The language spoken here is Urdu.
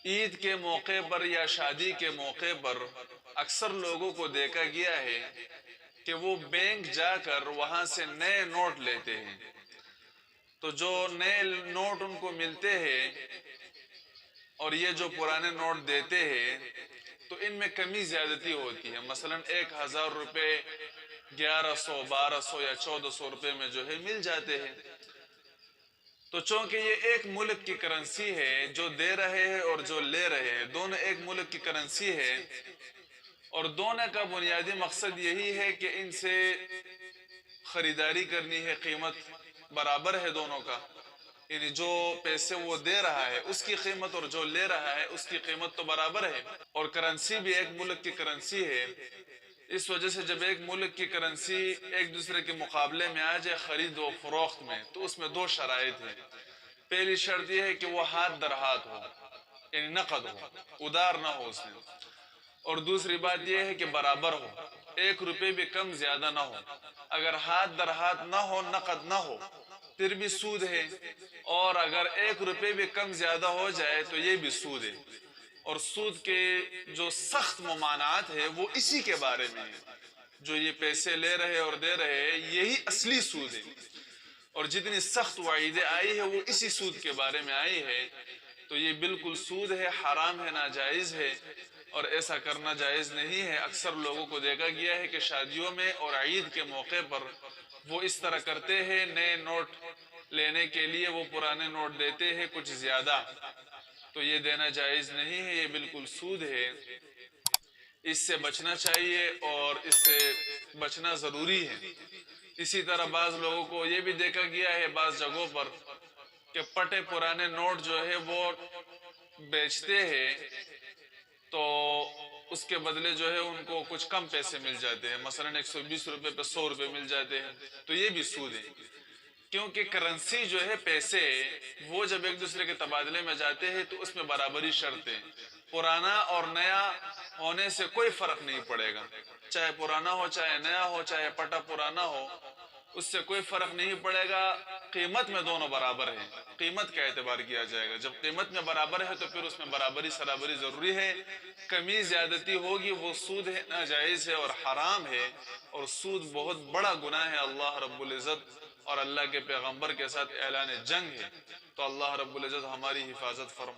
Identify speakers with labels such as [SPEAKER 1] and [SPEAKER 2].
[SPEAKER 1] عید کے موقع پر یا شادی کے موقع پر اکثر لوگوں کو دیکھا گیا ہے کہ وہ بینک جا کر وہاں سے نئے نوٹ لیتے ہیں۔ تو جو نئے نوٹ ان کو ملتے ہیں اور یہ جو پرانے نوٹ دیتے ہیں تو ان میں کمی زیادتی ہوتی ہے۔ مثلا 1000 روپے 1100 1200 یا 1400 روپے میں جو ہے مل جاتے ہیں۔ تو چونکہ یہ ایک ملک کی کرنسی ہے، جو دے رہے ہیں اور جو لے رہے ہیں دونوں ایک ملک کی کرنسی ہے، اور دونوں کا بنیادی مقصد یہی ہے کہ ان سے خریداری کرنی ہے، قیمت برابر ہے دونوں کا، یعنی جو پیسے وہ دے رہا ہے اس کی قیمت اور جو لے رہا ہے اس کی قیمت تو برابر ہے، اور کرنسی بھی ایک ملک کی کرنسی ہے۔ اس وجہ سے جب ایک ملک کی کرنسی ایک دوسرے کے مقابلے میں آ جائے خرید و فروخت میں، تو اس میں دو شرائط ہیں۔ پہلی شرط یہ ہے کہ وہ ہاتھ در ہاتھ ہو، یعنی نقد ہو، ادار نہ ہو اس میں، اور دوسری بات یہ ہے کہ برابر ہو، 1 روپے بھی کم زیادہ نہ ہو۔ اگر ہاتھ در ہاتھ نہ ہو، نقد نہ ہو، پھر بھی سود ہے، اور اگر 1 روپے بھی کم زیادہ ہو جائے تو یہ بھی سود ہے۔ اور سود کے جو سخت ممانعات ہے وہ اسی کے بارے میں ہے، جو یہ پیسے لے رہے اور دے رہے یہی اصلی سود ہے، اور جتنی سخت وعیدیں آئی ہے وہ اسی سود کے بارے میں آئی ہے۔ تو یہ بالکل سود ہے، حرام ہے، ناجائز ہے، اور ایسا کرنا جائز نہیں ہے۔ اکثر لوگوں کو دیکھا گیا ہے کہ شادیوں میں اور عید کے موقع پر وہ اس طرح کرتے ہیں، نئے نوٹ لینے کے لیے وہ پرانے نوٹ دیتے ہیں کچھ زیادہ، تو یہ دینا جائز نہیں ہے، یہ بالکل سود ہے۔ اس سے بچنا چاہیے اور اس سے بچنا ضروری ہے۔ اسی طرح بعض لوگوں کو یہ بھی دیکھا گیا ہے بعض جگہوں پر کہ پٹے پرانے نوٹ جو ہے وہ بیچتے ہیں، تو اس کے بدلے جو ہے ان کو کچھ کم پیسے مل جاتے ہیں، مثلا 120 روپے پہ 100 روپے مل جاتے ہیں، تو یہ بھی سود ہے۔ کیونکہ کرنسی جو ہے پیسے وہ جب ایک دوسرے کے تبادلے میں جاتے ہیں تو اس میں برابری شرط ہے، پرانا اور نیا ہونے سے کوئی فرق نہیں پڑے گا، چاہے پرانا ہو چاہے نیا ہو، چاہے پٹا پرانا ہو، اس سے کوئی فرق نہیں پڑے گا، قیمت میں دونوں برابر ہیں، قیمت کا اعتبار کیا جائے گا۔ جب قیمت میں برابر ہے تو پھر اس میں برابری سرابری ضروری ہے۔ کمی زیادتی ہوگی وہ سود ہے، ناجائز ہے اور حرام ہے، اور سود بہت بڑا گناہ ہے، اللہ رب العزت اور اللہ کے پیغمبر کے ساتھ اعلان جنگ ہے۔ تو اللہ رب العزت ہماری حفاظت فرمائے۔